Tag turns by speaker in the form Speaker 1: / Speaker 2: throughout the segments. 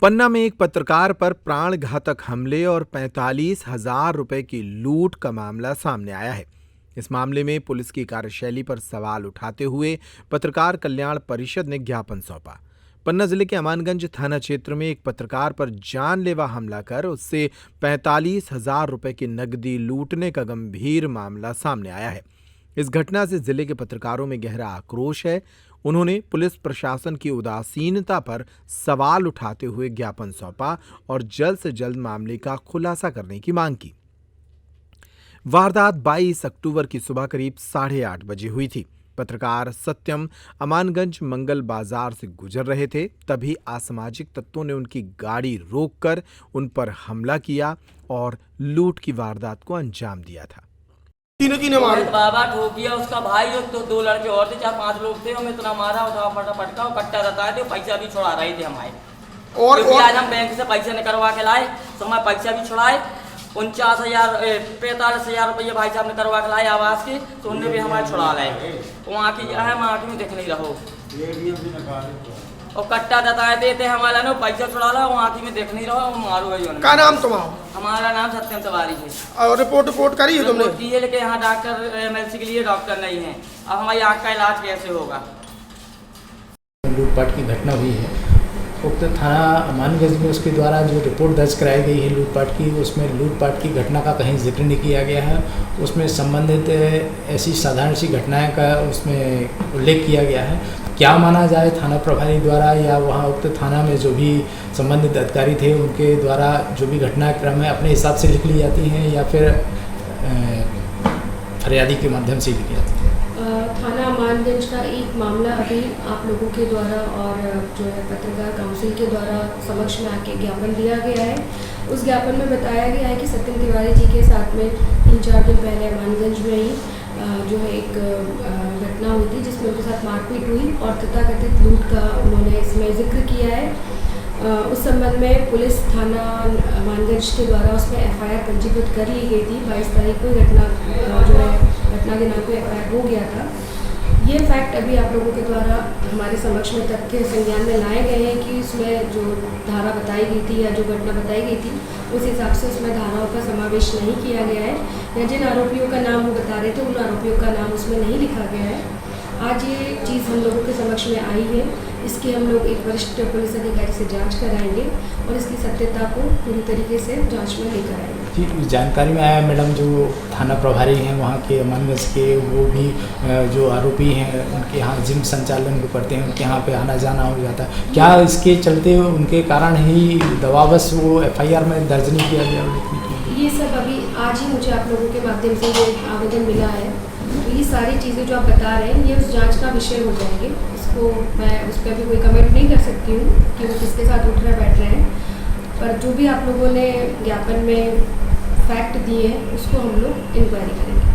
Speaker 1: पन्ना में एक पत्रकार पर प्राणघातक हमले और 45,000 रुपए की लूट का मामला सामने आया है। इस मामले में पुलिस की कार्यशैली पर सवाल उठाते हुए पत्रकार कल्याण परिषद ने ज्ञापन सौंपा। पन्ना जिले के अमानगंज थाना क्षेत्र में एक पत्रकार पर जानलेवा हमला कर उससे 45,000 रुपए की नकदी लूटने का गंभीर मामला सामने आया है। इस घटना से जिले के पत्रकारों में गहरा आक्रोश है। उन्होंने पुलिस प्रशासन की उदासीनता पर सवाल उठाते हुए ज्ञापन सौंपा और जल्द से जल्द मामले का खुलासा करने की मांग की। वारदात 22 अक्टूबर की सुबह करीब 8:30 बजे हुई थी। पत्रकार सत्यम अमानगंज मंगल बाजार से गुजर रहे थे, तभी असामाजिक तत्वों ने उनकी गाड़ी रोककर उन पर हमला किया और लूट की वारदात को अंजाम दिया था।
Speaker 2: किने मारा बाबा ठोकिया, उसका भाई और तो 2 लड़के और थे, 4-5 लोग थे। हम इतना मारा, उठा पटका और कट्टा रहता है, पैसा भी छुड़ा रहे थे हमारे। और आज हम बैंक से पैसे निकलवा के लाए, तो हमारे पैसा भी छुड़ाए। 45,000 रुपये भाई साहब ने करवा के लाए आवास की, तो उनने भी हमारे छुड़ा लाए। वहाँ की है, वहाँ की में देख नहीं रहो और कट्टा दताए देते हमारा ना पैसा छुड़ा ला, वहाँ की में देख नहीं रहो। मारो गई। क्या नाम तुम्हारा? हमारा नाम सत्यम तिवारी है। और रिपोर्ट करी है तुमने? की है, लेकिन यहाँ डॉक्टर एमएलसी के लिए डॉक्टर नहीं है। अब हमारी आँख का इलाज कैसे होगा?
Speaker 3: लूटपाट की घटना हुई है। उक्त थाना अमानगंज में उसके द्वारा जो रिपोर्ट दर्ज कराई गई है लूटपाट की, उसमें लूटपाट की घटना का कहीं जिक्र नहीं किया गया है। उसमें संबंधित ऐसी साधारण सी घटनाएं का उसमें उल्लेख किया गया है। क्या माना जाए थाना प्रभारी द्वारा या वहाँ उक्त थाना में जो भी संबंधित अधिकारी थे उनके द्वारा जो भी घटनाक्रम है अपने हिसाब से लिख ली जाती हैं या फिर फरियादी के माध्यम से लिखी जाती है?
Speaker 4: थाना अमानगंज का एक मामला अभी आप लोगों के द्वारा और जो है पत्रकार काउंसिल के द्वारा समक्ष में आके ज्ञापन दिया गया है। उस ज्ञापन में बताया गया है कि सत्यम तिवारी जी के साथ में 3-4 दिन पहले अमानगंज में ही जो है एक घटना हुई थी जिसमें उनके साथ मारपीट हुई और तथाकथित लूट का उन्होंने इसमें जिक्र किया है। उस संबंध में पुलिस थाना अमानगंज के द्वारा उसमें FIR पंजीकृत कर ली गई थी। 22 तारीख को घटना जो है घटना के नाम पे FIR हो गया था। ये फैक्ट अभी आप लोगों के द्वारा हमारे समक्ष में तथ्य संज्ञान में लाए गए हैं कि उसमें जो धारा बताई गई थी या जो घटना बताई गई थी उस हिसाब से उसमें धाराओं का समावेश नहीं किया गया है या जिन आरोपियों का नाम वो बता रहे थे उन आरोपियों का नाम उसमें नहीं लिखा गया है। आज ये चीज़ हम लोगों के समक्ष में आई है, इसकी हम लोग एक वरिष्ठ पुलिस अधिकारी से जांच कराएंगे और इसकी सत्यता को पूरी तरीके से जांच में लेकर आएंगे।
Speaker 3: जी, जानकारी में आया मैडम जो थाना प्रभारी हैं वहाँ के अमानगंज के, वो भी जो आरोपी हैं उनके यहाँ जिम संचालन को करते हैं, उनके यहाँ पे आना जाना हो जाता है। क्या इसके चलते उनके कारण ही दबावश वो FIR में दर्ज नहीं किया गया?
Speaker 4: ये सब अभी आज ही मुझे आप लोगों के माध्यम से ये आवेदन मिला है। तो ये सारी चीज़ें जो आप बता रहे हैं ये उस जांच का विषय हो जाएंगे। इसको मैं उस पर भी कोई कमेंट नहीं कर सकती हूँ कि वो किसके साथ उठ रहे बैठ रहे हैं, पर जो भी आप लोगों ने ज्ञापन में फैक्ट दिए हैं उसको हम लोग इंक्वायरी करेंगे।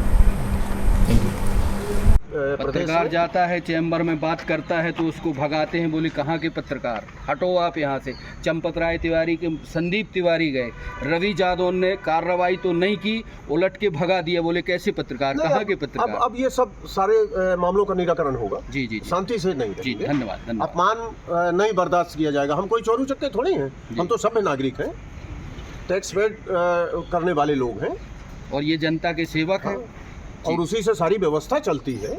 Speaker 5: पत्रकार जाता है चैम्बर में बात करता है तो उसको भगाते हैं, बोले कहाँ के पत्रकार, हटो आप यहाँ से। चंपत राय तिवारी के संदीप तिवारी गए, रवि जादव ने कार्रवाई तो नहीं की, उलट के भगा दिया, बोले कैसे पत्रकार, कहाँ के पत्रकार।
Speaker 6: अब ये सब सारे मामलों का निराकरण होगा।
Speaker 5: जी,
Speaker 6: शांति से नहीं
Speaker 5: जी, धन्यवाद।
Speaker 6: अपमान नहीं बर्दाश्त किया जाएगा। हम कोई चोरी चक्के थोड़ी हैं, हम तो सभ्य नागरिक हैं, टैक्स पेड करने वाले लोग हैं
Speaker 5: और ये जनता के सेवक हैं
Speaker 6: और उसी से सारी व्यवस्था चलती है।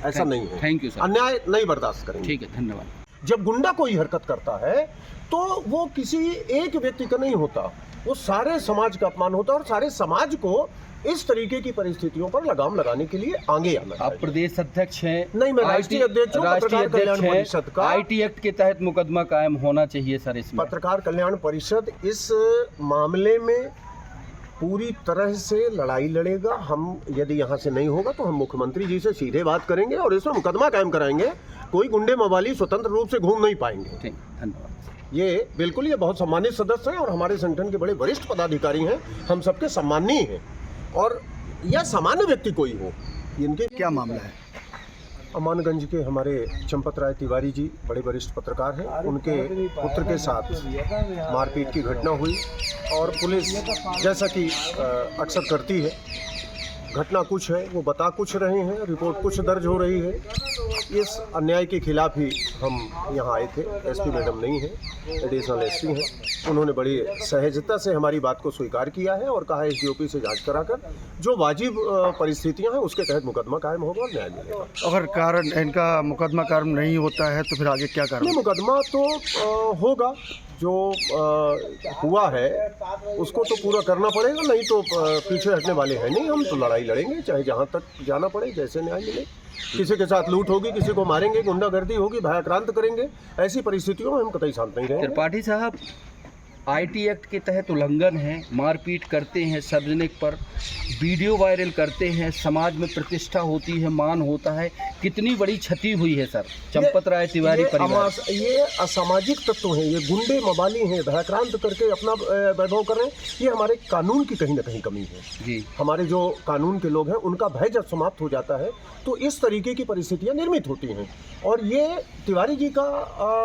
Speaker 6: ऐसा नहीं है।
Speaker 5: Thank you sir.
Speaker 6: अन्याय नहीं बर्दाश्त करेंगे।
Speaker 5: ठीक है, धन्यवाद।
Speaker 6: जब गुंडा कोई हरकत करता है तो वो किसी एक व्यक्ति का नहीं होता, वो सारे समाज का अपमान होता है और सारे समाज को इस तरीके की परिस्थितियों पर लगाम लगाने के लिए आगे आना चाहिए।
Speaker 5: आप प्रदेश अध्यक्ष हैं?
Speaker 6: नहीं, मैं राष्ट्रीय अध्यक्ष हूं। पत्रकार कल्याण परिषद का
Speaker 5: IT एक्ट के तहत मुकदमा कायम होना चाहिए सर इसमें।
Speaker 6: पत्रकार कल्याण परिषद इस मामले में पूरी तरह से लड़ाई लड़ेगा। हम यदि यहाँ से नहीं होगा तो हम मुख्यमंत्री जी से सीधे बात करेंगे और इसमें मुकदमा कायम कराएंगे। कोई गुंडे मवाली स्वतंत्र रूप से घूम नहीं पाएंगे।
Speaker 5: धन्यवाद।
Speaker 6: ये बिल्कुल ये बहुत सम्मानित सदस्य हैं और हमारे संगठन के बड़े वरिष्ठ पदाधिकारी हैं, हम सबके सम्माननीय हैं। और यह सामान्य व्यक्ति कोई हो, इनके
Speaker 7: क्या मामला है?
Speaker 6: अमानगंज के हमारे चंपत राय तिवारी जी बड़े वरिष्ठ पत्रकार हैं, उनके पुत्र के साथ मारपीट की घटना हुई और पुलिस जैसा कि अक्सर करती है, घटना कुछ है वो बता कुछ रहे हैं, रिपोर्ट कुछ दर्ज हो रही है। इस अन्याय के खिलाफ ही हम यहाँ आए थे। SP मैडम नहीं है, एडिशनल एसपी हैं, उन्होंने बड़ी सहजता से हमारी बात को स्वीकार किया है और कहा है एसडीओपी से जांच कराकर जो वाजिब परिस्थितियां हैं उसके तहत मुकदमा कायम होगा और न्याय मिलेगा।
Speaker 7: अगर कारण इनका मुकदमा कायम नहीं होता है तो फिर आगे क्या कारण?
Speaker 6: नहीं, मुकदमा तो होगा, जो हुआ है उसको तो पूरा करना पड़ेगा, नहीं तो पीछे हटने वाले हैं नहीं। हम तो लड़ाई लड़ेंगे, चाहे जहाँ तक जाना पड़े, जैसे न्याय मिले। किसी के साथ लूट होगी, किसी को मारेंगे, गुंडागर्दी होगी, भयाक्रांत करेंगे, ऐसी परिस्थितियों में हम कतई शांत नहीं रहेंगे।
Speaker 5: त्रिपाठी साहब, आईटी एक्ट के तहत उल्लंघन है, मारपीट करते हैं, सार्वजनिक पर वीडियो वायरल करते हैं, समाज में प्रतिष्ठा होती है, मान होता है, कितनी बड़ी क्षति हुई है सर चंपत राय तिवारी परिवार?
Speaker 6: ये असामाजिक तत्व हैं, ये गुंडे मवाली हैं, भयाक्रांत करके अपना वैभव कर रहे हैं। ये हमारे कानून की कहीं ना कहीं कमी है
Speaker 5: जी।
Speaker 6: हमारे जो कानून के लोग हैं उनका भय जब समाप्त हो जाता है तो इस तरीके की परिस्थितियां निर्मित होती हैं। और ये तिवारी जी का